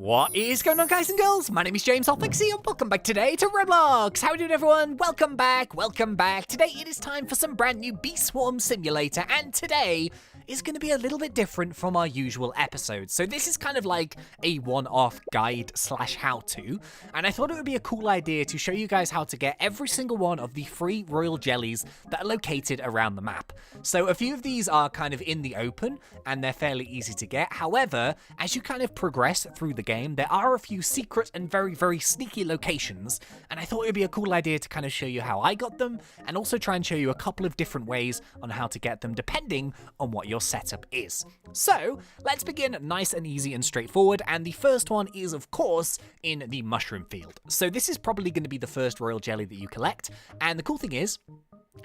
What is going on, guys and girls? My name is James, ThnxCya, and welcome back today to Roblox. How are you doing, everyone? Welcome back, welcome back. Today it is time for some brand new Bee Swarm Simulator, and today is going to be a little bit different from our usual episodes. So this is kind of like a one-off guide slash how-to, and I thought it would be a cool idea to show you guys how to get every single one of the free royal jellies that are located around the map. So a few of these are kind of in the open, and they're fairly easy to get. However, as you kind of progress through the game, there are a few secret and very, very sneaky locations, and I thought it would be a cool idea to kind of show you how I got them, and also try and show you a couple of different ways on how to get them, depending on what your setup is. So let's begin nice and easy and straightforward, and the first one is, of course, in the mushroom field. So this is probably going to be the first royal jelly that you collect, and the cool thing is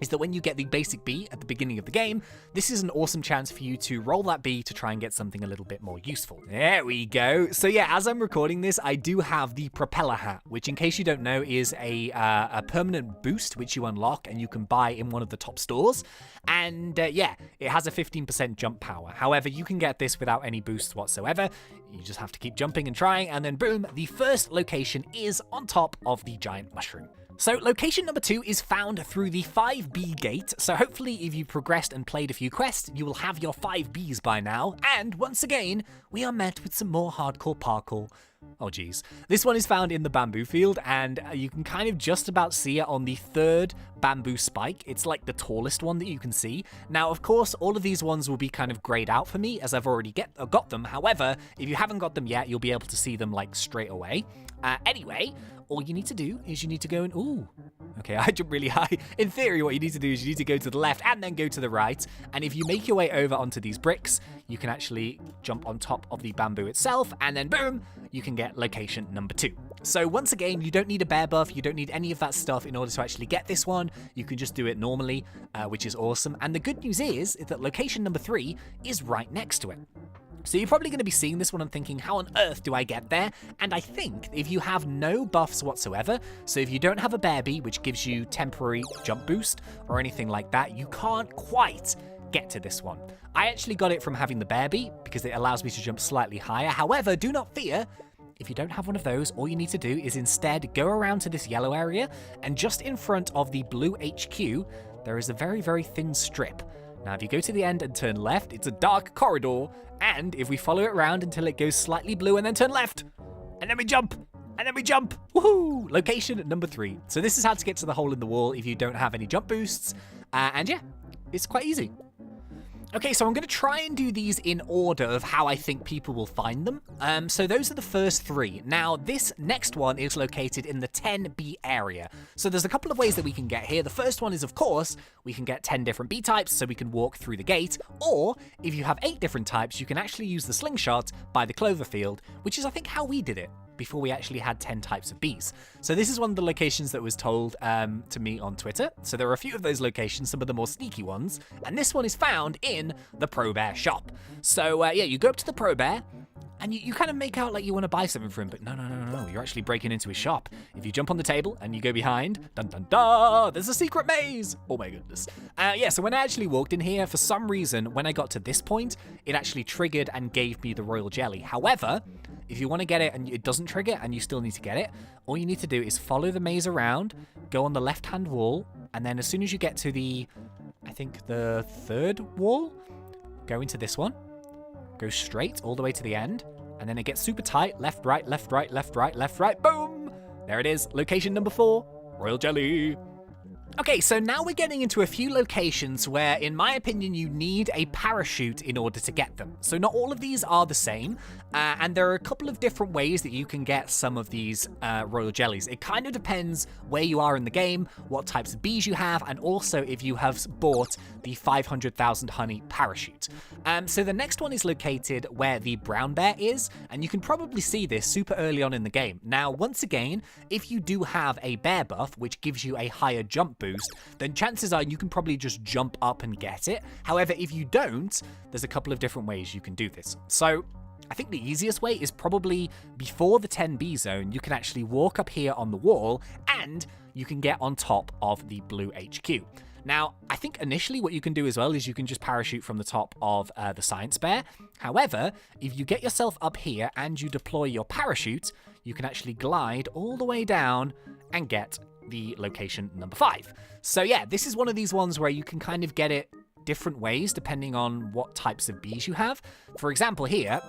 that when you get the basic bee at the beginning of the game, this is an awesome chance for you to roll that bee to try and get something a little bit more useful. There we go. So yeah, as I'm recording this, I do have the propeller hat, which in case you don't know is a permanent boost which you unlock and you can buy in one of the top stores. And yeah, it has a 15% jump power. However, you can get this without any boosts whatsoever. You just have to keep jumping and trying, and then boom, the first location is on top of the giant mushroom. So location number 2 is found through the 5B gate, so hopefully if you progressed and played a few quests, you will have your 5 Bs by now, and once again, we are met with some more hardcore parkour. Oh geez. This one is found in the bamboo field, and you can kind of just about see it on the 3rd bamboo spike. It's like the tallest one that you can see. Now, of course, all of these ones will be kind of grayed out for me, as I've already got them. However, if you haven't got them yet, you'll be able to see them like straight away. Anyway, all you need to do is you need to go and, ooh, okay, I jumped really high. In theory, what you need to do is you need to go to the left and then go to the right. And if you make your way over onto these bricks, you can actually jump on top of the bamboo itself, and then boom, you can get location number 2. So once again, you don't need a bear buff, you don't need any of that stuff in order to actually get this one. You can just do it normally, which is awesome. And the good news is that location number 3 is right next to it. So you're probably going to be seeing this one and thinking, how on earth do I get there? And I think if you have no buffs whatsoever, so if you don't have a bear bee, which gives you temporary jump boost or anything like that, you can't quite get to this one. I actually got it from having the bear bee because it allows me to jump slightly higher. However, do not fear. If you don't have one of those, all you need to do is instead go around to this yellow area, and just in front of the blue HQ, there is a very, very thin strip. Now, if you go to the end and turn left, it's a dark corridor, and if we follow it around until it goes slightly blue and then turn left, and then we jump, and then we jump, woohoo! Location number 3. So this is how to get to the hole in the wall if you don't have any jump boosts, and yeah, it's quite easy. Okay, so I'm going to try and do these in order of how I think people will find them. So those are the first 3. Now, this next one is located in the 10B area. So there's a couple of ways that we can get here. The first one is, of course, we can get 10 different bee types, so we can walk through the gate. Or, if you have 8 different types, you can actually use the slingshot by the clover field, which is, I think, how we did it before we actually had 10 types of bees. So this is one of the locations that was told to me on Twitter. So there are a few of those locations, some of the more sneaky ones, and this one is found in the Pro Bear shop. So yeah, you go up to the Pro Bear, and you kind of make out like you want to buy something from him, but no, you're actually breaking into his shop. If you jump on the table and you go behind, dun dun dun, there's a secret maze. Oh my goodness. Yeah, so when I actually walked in here, for some reason, when I got to this point, it actually triggered and gave me the royal jelly. However, if you want to get it and it doesn't trigger and you still need to get it, all you need to do is follow the maze around, go on the left-hand wall, and then as soon as you get to the, I think the 3rd wall, go into this one, go straight all the way to the end, and then it gets super tight, left, right, left, right, left, right, left, right, boom! There it is, location number 4, royal jelly. Okay, so now we're getting into a few locations where, in my opinion, you need a parachute in order to get them. So not all of these are the same, and there are a couple of different ways that you can get some of these royal jellies. It kind of depends where you are in the game, what types of bees you have, and also if you have bought the 500,000 honey parachute. So the next one is located where the brown bear is, and you can probably see this super early on in the game. Now, once again, if you do have a bear buff, which gives you a higher jump boost, then chances are you can probably just jump up and get it. However, if you don't, there's a couple of different ways you can do this. So I think the easiest way is probably before the 10B zone, you can actually walk up here on the wall and you can get on top of the blue HQ. Now, I think initially what you can do as well is you can just parachute from the top of the science bear. However, if you get yourself up here and you deploy your parachute, you can actually glide all the way down and get the location number 5. So yeah, this is one of these ones where you can kind of get it different ways depending on what types of bees you have. For example, here,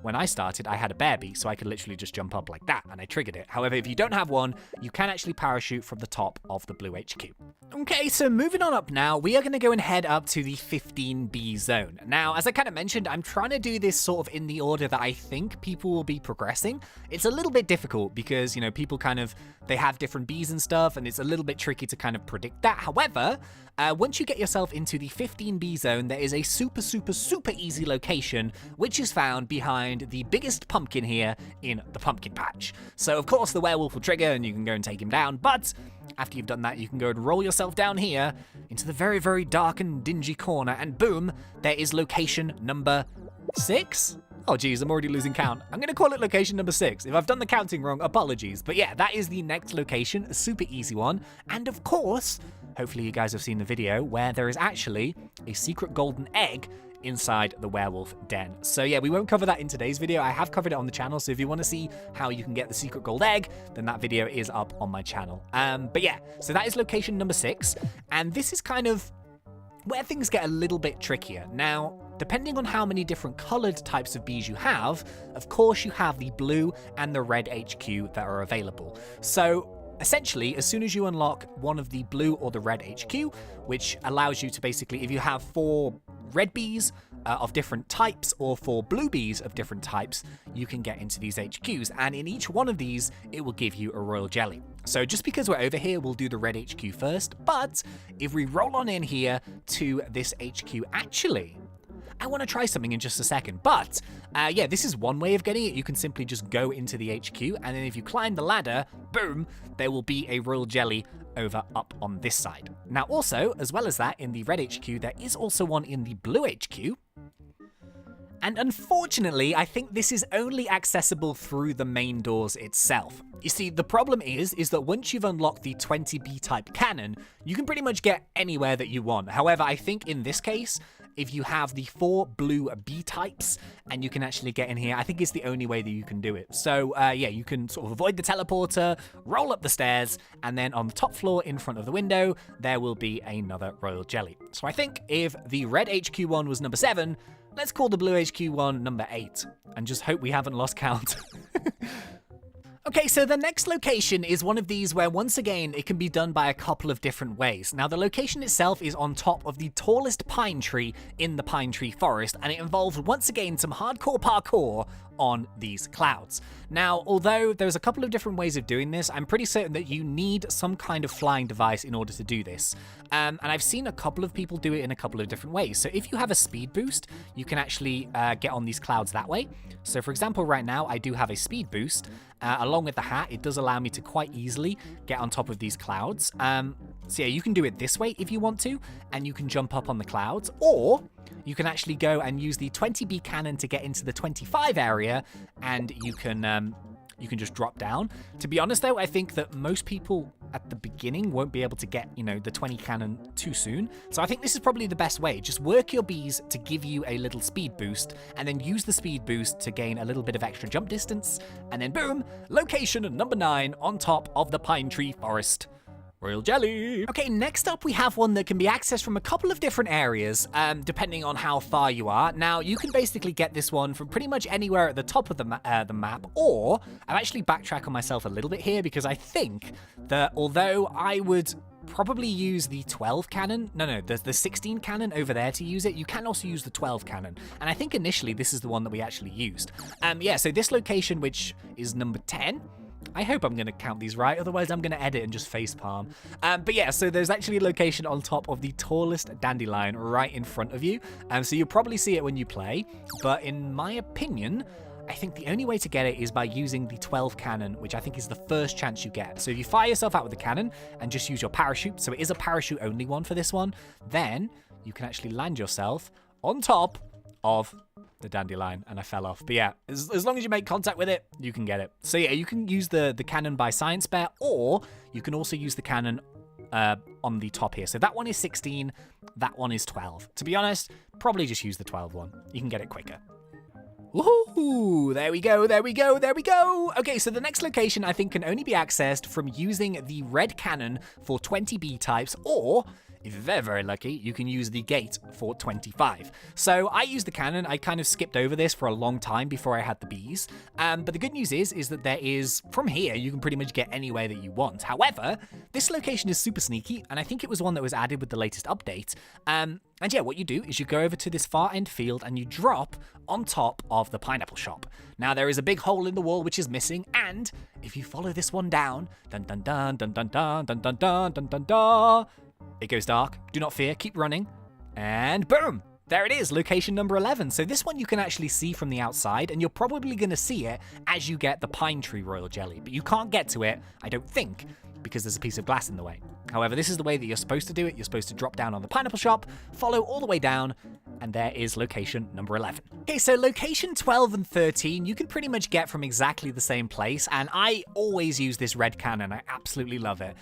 when I started, I had a bear bee, so I could literally just jump up like that, and I triggered it. However, if you don't have one, you can actually parachute from the top of the blue HQ. Okay, so moving on up now, we are going to go and head up to the 15 bee zone. Now, as I kind of mentioned, I'm trying to do this sort of in the order that I think people will be progressing. It's a little bit difficult because, you know, people kind of, they have different bees and stuff, and it's a little bit tricky to kind of predict that. However, once you get yourself into the 15 bee zone, there is a super easy location, which is found behind the biggest pumpkin here in the pumpkin patch. So, of course, the werewolf will trigger and you can go and take him down, but after you've done that, you can go and roll yourself down here into the very dark and dingy corner, and boom, there is location number 6? Oh, geez, I'm already losing count. I'm going to call it location number 6. If I've done the counting wrong, apologies. But yeah, that is the next location, a super easy one. And of course, hopefully you guys have seen the video where there is actually a secret golden egg inside the werewolf den. So yeah, we won't cover that in today's video. I have covered it on the channel, so if you want to see how you can get the secret gold egg, then that video is up on my channel. But yeah, so that is location number 6, and this is kind of where things get a little bit trickier. Now, depending on how many different colored types of bees you have, of course you have the blue and the red HQ that are available. So essentially, as soon as you unlock one of the blue or the red HQ, which allows you to basically, if you have 4 red bees of different types or 4 blue bees of different types, you can get into these HQs. And in each one of these, it will give you a royal jelly. So just because we're over here, we'll do the red HQ first. But if we roll on in here to this HQ, actually, I want to try something in just a second, but yeah, this is one way of getting it. You can simply just go into the HQ, and then if you climb the ladder, boom, there will be a royal jelly over up on this side. Now also, as well as that, in the red HQ, there is also one in the blue HQ. And unfortunately, I think this is only accessible through the main doors itself. You see, the problem is that once you've unlocked the 20 bee type cannon, you can pretty much get anywhere that you want. However, I think in this case, if you have the 4 blue bee types and you can actually get in here, I think it's the only way that you can do it. So yeah, you can sort of avoid the teleporter, roll up the stairs, and then on the top floor in front of the window, there will be another royal jelly. So I think if the red HQ one was number 7, let's call the blue HQ one number 8, and just hope we haven't lost count. Okay, so the next location is one of these where, once again, it can be done by a couple of different ways. Now, the location itself is on top of the tallest pine tree in the pine tree forest, and it involves, once again, some hardcore parkour on these clouds. Now, although there's a couple of different ways of doing this, I'm pretty certain that you need some kind of flying device in order to do this. And I've seen a couple of people do it in a couple of different ways. So if you have a speed boost, you can actually get on these clouds that way. So for example, right now, I do have a speed boost. Along with the hat, it does allow me to quite easily get on top of these clouds. So yeah, you can do it this way if you want to, and you can jump up on the clouds, or you can actually go and use the 20 bee cannon to get into the 25 area, and you can just drop down. To be honest though, I think that most people at the beginning won't be able to get, you know, the 20 cannon too soon. So I think this is probably the best way. Just work your bees to give you a little speed boost, and then use the speed boost to gain a little bit of extra jump distance, and then boom, location number 9 on top of the pine tree forest. Royal jelly. Okay, next up we have one that can be accessed from a couple of different areas, depending on how far you are. Now, you can basically get this one from pretty much anywhere at the top of the map, or I've actually backtracked on myself a little bit here, because I think that although I would probably use the 12 cannon. No, there's the 16 cannon over there to use it. You can also use the 12 cannon. And I think initially this is the one that we actually used. Yeah, so this location, which is number 10, I hope I'm going to count these right, otherwise I'm going to edit and just facepalm. But yeah, so there's actually a location on top of the tallest dandelion right in front of you. So you'll probably see it when you play, but in my opinion, I think the only way to get it is by using the 12 cannon, which I think is the first chance you get. So if you fire yourself out with the cannon and just use your parachute, so it is a parachute only one for this one, then you can actually land yourself on top of the dandelion, and I fell off. But yeah, as long as you make contact with it, you can get it. So yeah, you can use the cannon by Science Bear, or you can also use the cannon on the top here. So that one is 16, that one is 12. To be honest, probably just use the 12 one. You can get it quicker. Woohoo! There we go, there we go, there we go! Okay, so the next location I think can only be accessed from using the red cannon for 20 bee types, or if you're very, very lucky, you can use the gate for 25. So I used the cannon. I kind of skipped over this for a long time before I had the bees. But the good news is that there is, from here, you can pretty much get anywhere that you want. However, this location is super sneaky, and I think it was one that was added with the latest update. And yeah, what you do is you go over to this far end field and you drop on top of the pineapple shop. Now, there is a big hole in the wall which is missing, and if you follow this one down, dun dun dun dun dun dun dun dun dun dun dun dun, it goes dark. Do not fear. Keep running. And boom! There it is, location number 11. So this one you can actually see from the outside, and you're probably going to see it as you get the pine tree royal jelly. But you can't get to it, I don't think, because there's a piece of glass in the way. However, this is the way that you're supposed to do it. You're supposed to drop down on the pineapple shop, follow all the way down, and there is location number 11. Okay, so location 12 and 13, you can pretty much get from exactly the same place, and I always use this red cannon. I absolutely love it.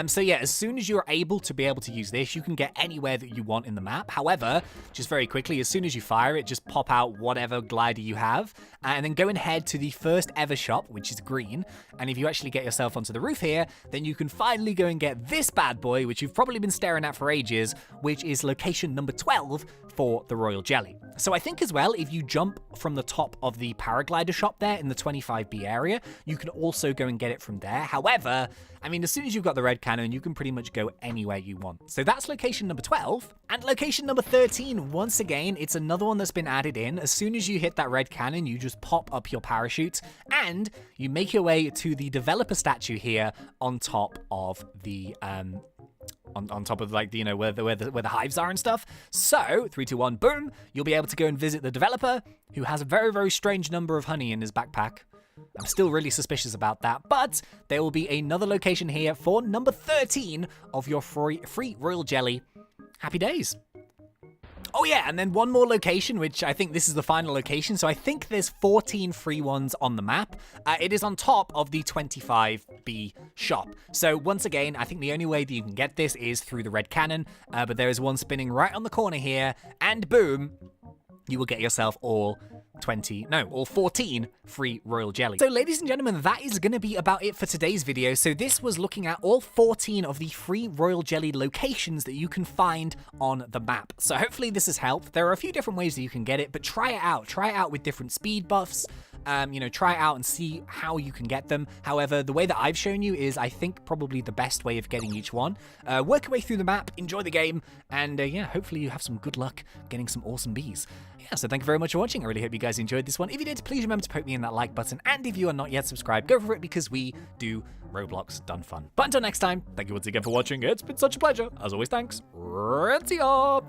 So yeah, as soon as you're able to use this, you can get anywhere that you want in the map. However, just very quickly, as soon as you fire it, just pop out whatever glider you have, and then go and head to the first ever shop, which is green, and if you actually get yourself onto the roof here, then you can finally go and get this bad boy, which you've probably been staring at for ages, which is location number 12 for the royal jelly. So I think as well, if you jump from the top of the paraglider shop there in the 25B area, you can also go and get it from there. However, I mean, as soon as you've got the red cannon, you can pretty much go anywhere you want. So that's location number 12. And location number 13, once again, it's another one that's been added in. As soon as you hit that red cannon, you just pop up your parachute and you make your way to the developer statue here on top of the on top of, like, you know, where the hives are and stuff. So 3, 2, 1, boom, you'll be able to go and visit the developer, who has a very, very strange number of honey in his backpack. I'm still really suspicious about that, but there will be another location here for number 13 of your free royal jelly. Happy days. Oh yeah, and then one more location, which I think this is the final location. So I think there's 14 free ones on the map. It is on top of the 25B shop. So once again, I think the only way that you can get this is through the red cannon. But there is one spinning right on the corner here, and boom, you will get yourself all 14 free royal jelly. So ladies and gentlemen, that is going to be about it for today's video. So this was looking at all 14 of the free royal jelly locations that you can find on the map. So hopefully this has helped. There are a few different ways that you can get it, but try it out. Try it out with different speed buffs. You know, try it out and see how you can get them. However, the way that I've shown you is, I think, probably the best way of getting each one. Work your way through the map, enjoy the game, and yeah, hopefully you have some good luck getting some awesome bees. Yeah, so thank you very much for watching. I really hope you guys enjoyed this one. If you did, please remember to poke me in that like button, and if you are not yet subscribed, go for it, because we do Roblox done fun. But until next time, thank you once again for watching. It's been such a pleasure. As always, thanks. ThnxCya.